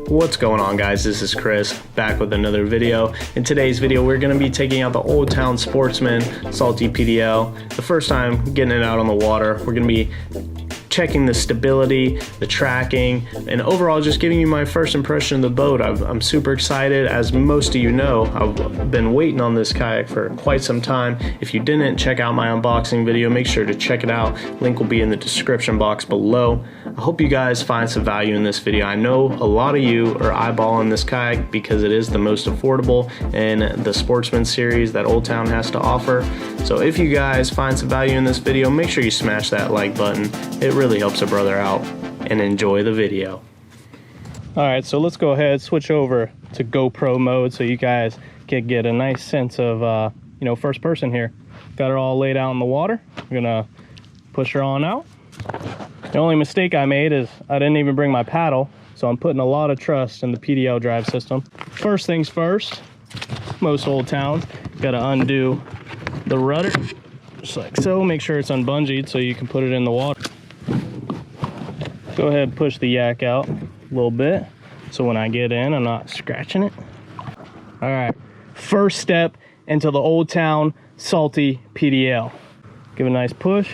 What's going on, guys? This is Chris back with another video. In today's video we're going to be taking out the Old Town Sportsman Salty PDL. The first time getting it out on the water. We're going to be checking the stability, the tracking, and overall just giving you my first impression of the boat. I'm super excited. As most of you know, I've been waiting on this kayak for quite some time. If you didn't check out my unboxing video, make sure to check it out. Link will be in the description box below. I hope you guys find some value in this video. I know a lot of you are eyeballing this kayak because it is the most affordable in the Sportsman series that Old Town has to offer. So if you guys find some value in this video, make sure you smash that like button. It really helps a brother out, and enjoy the video. All right, so let's go ahead, switch over to GoPro mode so you guys can get a nice sense of first person here. Got her all laid out in the water. I'm gonna push her on out. The only mistake I made is I didn't even bring my paddle, so I'm putting a lot of trust in the PDL drive system. First things first, most Old Towns, gotta undo the rudder, just like so. Make sure it's unbungeed so you can put it in the water. Go ahead and push the yak out a little bit so when I get in, I'm not scratching it. All right, first step into the Old Town Salty PDL. Give it a nice push.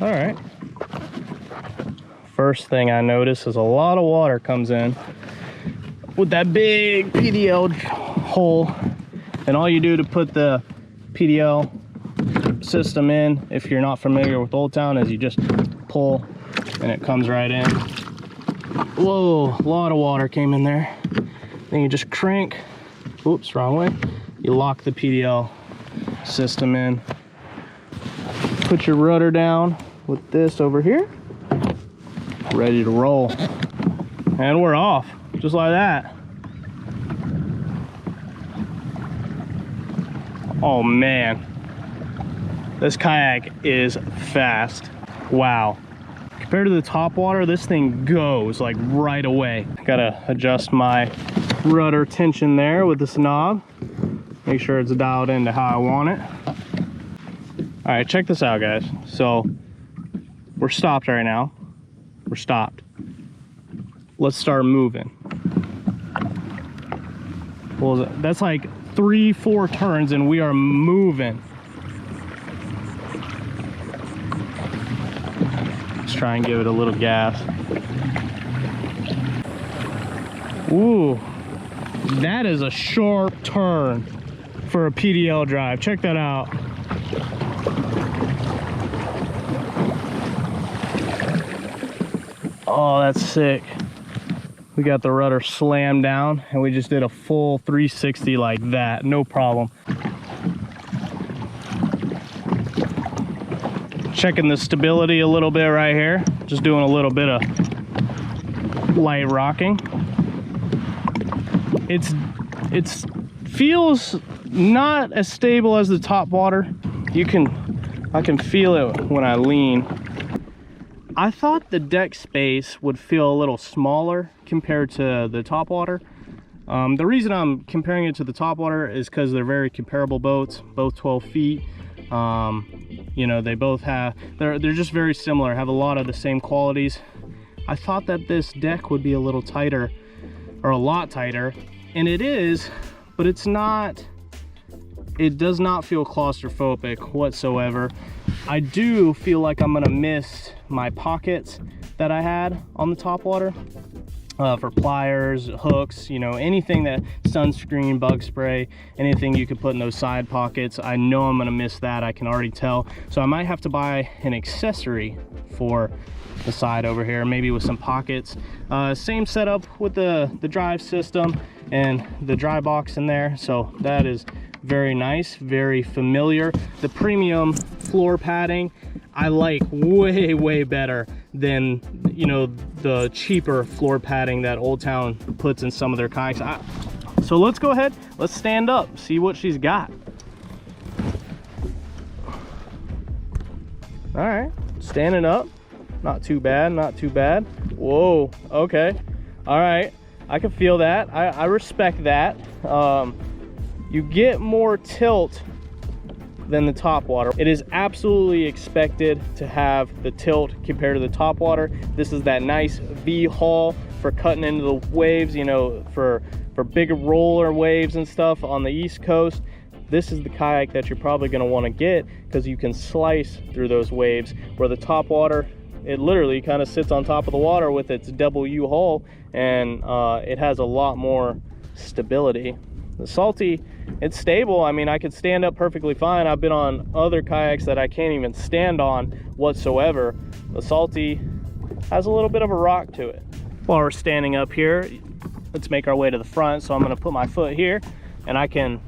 All right. First thing I notice is a lot of water comes in with that big PDL hole, and all you do to put the PDL system in, if you're not familiar with Old Town, is you just pull and it comes right in. Whoa, a lot of water came in there. Then you just crank, oops, wrong way. You lock the PDL system in. Put your rudder down with this over here. Ready to roll. And we're off, just like that. Oh man, this kayak is fast. Wow. Compared to the top water, this thing goes like right away. Gotta adjust my rudder tension there with this knob. Make sure it's dialed into how I want it. All right, check this out, guys. So we're stopped right now. We're stopped. Let's start moving. Well, that's like 3-4 turns and we are moving. Let's try and give it a little gas. Ooh, that is a sharp turn for a PDL drive. Check that out. Oh, that's sick. We got the rudder slammed down and we just did a full 360 like that, no problem. Checking the stability a little bit right here. Just doing a little bit of light rocking. It feels not as stable as the top water. I can feel it when I lean. I thought the deck space would feel a little smaller compared to the top water. The reason I'm comparing it to the top water is because they're very comparable boats, both 12 feet. They both have, they're just very similar, have a lot of the same qualities. I thought that this deck would be a little tighter, or a lot tighter, and it is, but it's not. It does not feel claustrophobic whatsoever. I do feel like I'm gonna miss my pockets that I had on the top water for pliers, hooks, anything that sunscreen, bug spray, anything you could put in those side pockets. I know I'm gonna miss that, I can already tell. So I might have to buy an accessory for the side over here, maybe with some pockets. Same setup with the drive system and the dry box in there. So that is very nice, very familiar. The premium floor padding I like way better than the cheaper floor padding that Old Town puts in some of their kayaks. So let's go ahead, let's stand up, see what she's got. All right, standing up, not too bad, not too bad. Whoa, okay, all right, I can feel that. I respect that. You get more tilt than the top water. It is absolutely expected to have the tilt compared to the top water. This is that nice V hull for cutting into the waves, you know, for bigger roller waves and stuff on the East Coast. This is the kayak that you're probably going to want to get because you can slice through those waves, where the top water, it literally kind of sits on top of the water with its W hull, and it has a lot more stability. The Salty, it's stable. I mean, I could stand up perfectly fine. I've been on other kayaks that I can't even stand on whatsoever. The Salty has a little bit of a rock to it. While we're standing up here, let's make our way to the front. So I'm going to put my foot here, and I can,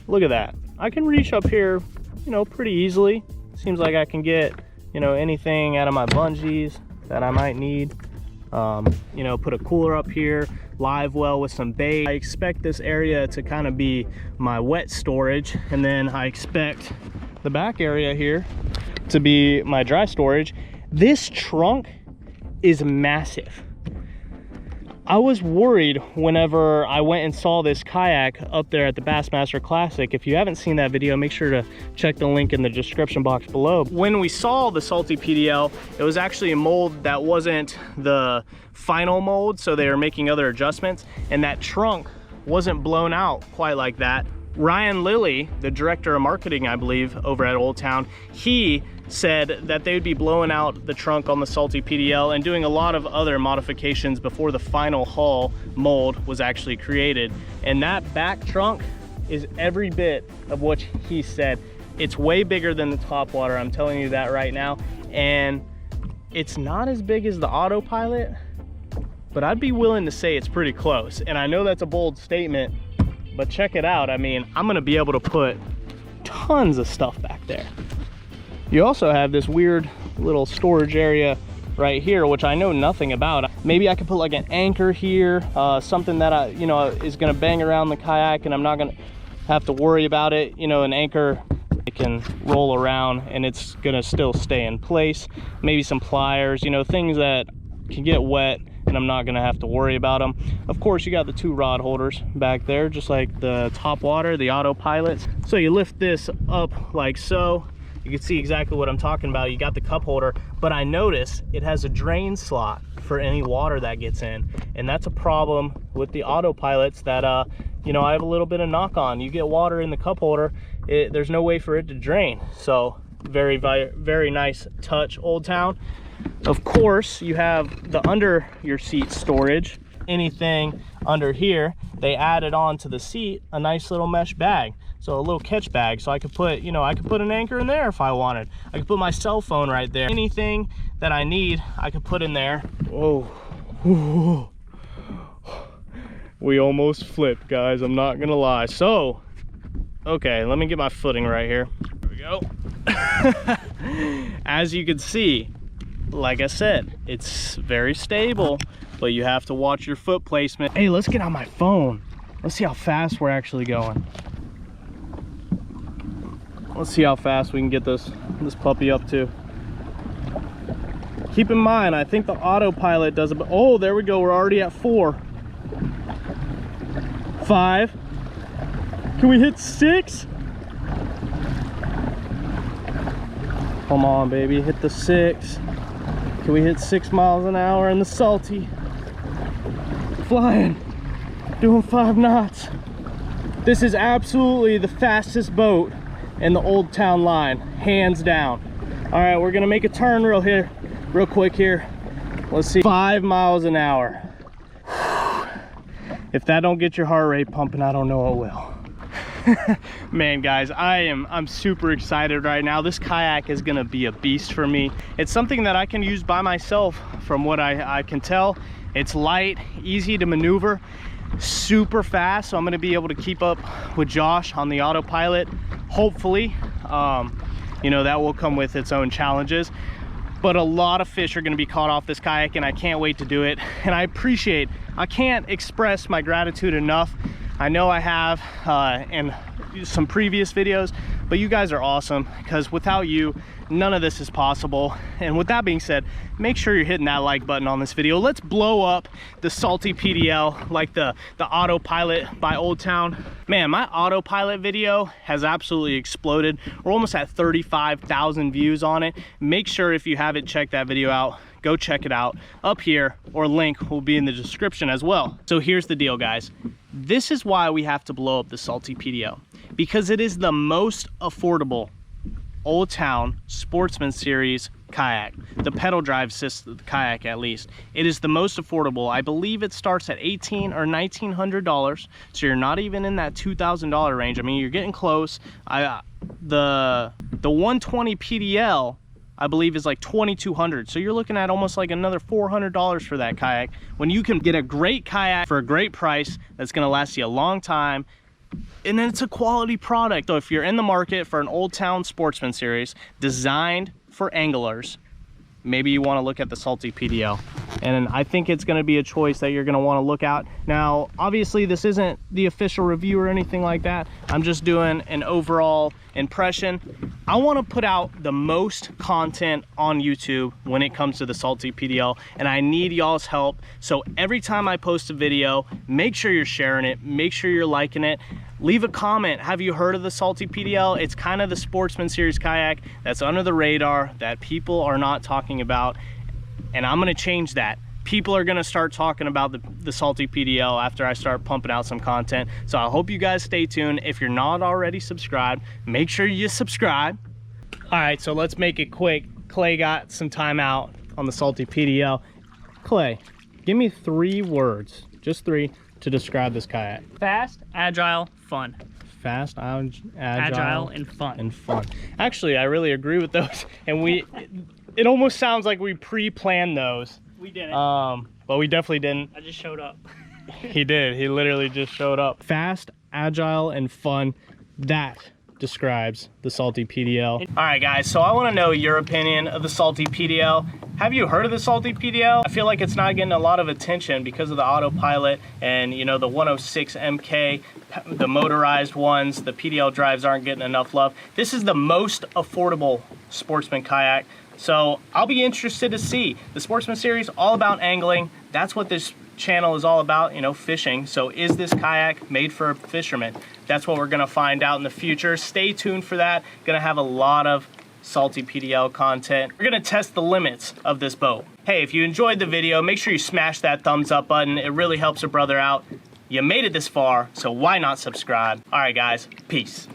look at that, I can reach up here, you know, pretty easily. Seems like I can get, you know, anything out of my bungees that I might need. You know, put a cooler up here, live well with some bait. I expect this area to kind of be my wet storage, and then I expect the back area here to be my dry storage. This trunk is massive. I was worried whenever I went and saw this kayak up there at the Bassmaster Classic. If you haven't seen that video, make sure to check the link in the description box below. When we saw the Salty PDL, it was actually a mold that wasn't the final mold, so they were making other adjustments, and that trunk wasn't blown out quite like that. Ryan Lilly, the director of marketing, I believe, over at Old Town, he said that they would be blowing out the trunk on the Salty PDL and doing a lot of other modifications before the final hull mold was actually created. And that back trunk is every bit of what he said. It's way bigger than the top water, I'm telling you that right now. And it's not as big as the autopilot, but I'd be willing to say it's pretty close. And I know that's a bold statement, but check it out. I mean, I'm gonna be able to put tons of stuff back there. You also have this weird little storage area right here, which I know nothing about. Maybe I could put like an anchor here, something that you know, is gonna bang around the kayak and I'm not gonna have to worry about it. You know, an anchor, it can roll around and it's gonna still stay in place. Maybe some pliers, you know, things that can get wet and I'm not gonna have to worry about them. Of course, you got the two rod holders back there, just like the top water, the autopilots. So you lift this up like so. You can see exactly what I'm talking about. You got the cup holder, but I noticed it has a drain slot for any water that gets in. And that's a problem with the autopilots that, you know, I have a little bit of knock on. You get water in the cup holder, there's no way for it to drain. So very, very nice touch, Old Town. Of course, you have the under your seat storage. Anything under here, they added on to the seat a nice little mesh bag. So a little catch bag, so I could put, you know, I could put an anchor in there if I wanted. I could put my cell phone right there. Anything that I need, I could put in there. Whoa. We almost flipped, guys, I'm not gonna lie. So, okay, let me get my footing right here. There we go. As you can see, like I said, it's very stable, but you have to watch your foot placement. Hey, let's get on my phone. Let's see how fast we're actually going. Let's see how fast we can get this puppy up to. Keep in mind, I think the autopilot does it. Oh, there we go. We're already at 4. 5. Can we hit 6? Come on, baby. Hit the 6. Can we hit 6 miles an hour in the Salty? Flying. Doing 5 knots. This is absolutely the fastest boat in the Old Town line, hands down. All right, we're gonna make a turn real quick here. Let's see, 5 miles an hour. If that don't get your heart rate pumping, I don't know what will. Man, guys, I'm super excited right now. This kayak is gonna be a beast for me. It's something that I can use by myself from what I can tell. It's light, easy to maneuver, super fast, so I'm going to be able to keep up with Josh on the autopilot, hopefully. You know, that will come with its own challenges, but a lot of fish are going to be caught off this kayak and I can't wait to do it. And I can't express my gratitude enough. I know I have in some previous videos, but you guys are awesome, because without you, none of this is possible. And with that being said, make sure you're hitting that like button on this video. Let's blow up the Salty PDL, like the autopilot by Old Town. Man, my autopilot video has absolutely exploded. We're almost at 35,000 views on it. Make sure, if you haven't checked that video out, go check it out up here, or link will be in the description as well. So here's the deal, guys. This is why we have to blow up the Salty PDL, because it is the most affordable Old Town Sportsman series kayak, the pedal drive system kayak. At least it is the most affordable. I believe it starts at $1,800 or $1,900, so you're not even in that $2,000 range. I mean, you're getting close. The 120 PDL, I believe, is like $2,200, so you're looking at almost like another $400 for that kayak, when you can get a great kayak for a great price that's going to last you a long time. And then it's a quality product. So if you're in the market for an Old Town Sportsman series designed for anglers, maybe you want to look at the Salty PDL. And I think it's going to be a choice that you're going to want to look at. Now, obviously, this isn't the official review or anything like that. I'm just doing an overall impression. I want to put out the most content on YouTube when it comes to the Salty PDL, and I need y'all's help. So every time I post a video, make sure you're sharing it, make sure you're liking it. Leave a comment. Have you heard of the Salty PDL? It's kind of the Sportsman series kayak that's under the radar, that people are not talking about, and I'm going to change that. People are going to start talking about the Salty PDL after I start pumping out some content. So I hope you guys stay tuned. If you're not already subscribed, make sure you subscribe. All right, so let's make it quick. Clay got some time out on the Salty PDL. Clay, give me 3 words, just 3, to describe this kayak. Fast, agile, fun. Fast, agile, and fun. And fun. Actually, I really agree with those. And it almost sounds like we pre-planned those. We didn't. But we definitely didn't. I just showed up. He did. He literally just showed up. Fast, agile, and fun. That describes the Salty PDL. All right, guys, so I want to know your opinion of the Salty PDL. Have you heard of the Salty PDL? I feel like it's not getting a lot of attention because of the autopilot and, you know, the 106 MK, the motorized ones. The PDL drives aren't getting enough love. This is the most affordable sportsman kayak. So I'll be interested to see. The Sportsman series, all about angling. That's what this channel is all about, you know, fishing. So is this kayak made for a fisherman? That's what we're gonna find out in the future. Stay tuned for that. Gonna have a lot of Salty PDL content. We're gonna test the limits of this boat. Hey, if you enjoyed the video, make sure you smash that thumbs up button. It really helps a brother out. You made it this far, so why not subscribe? All right, guys, peace.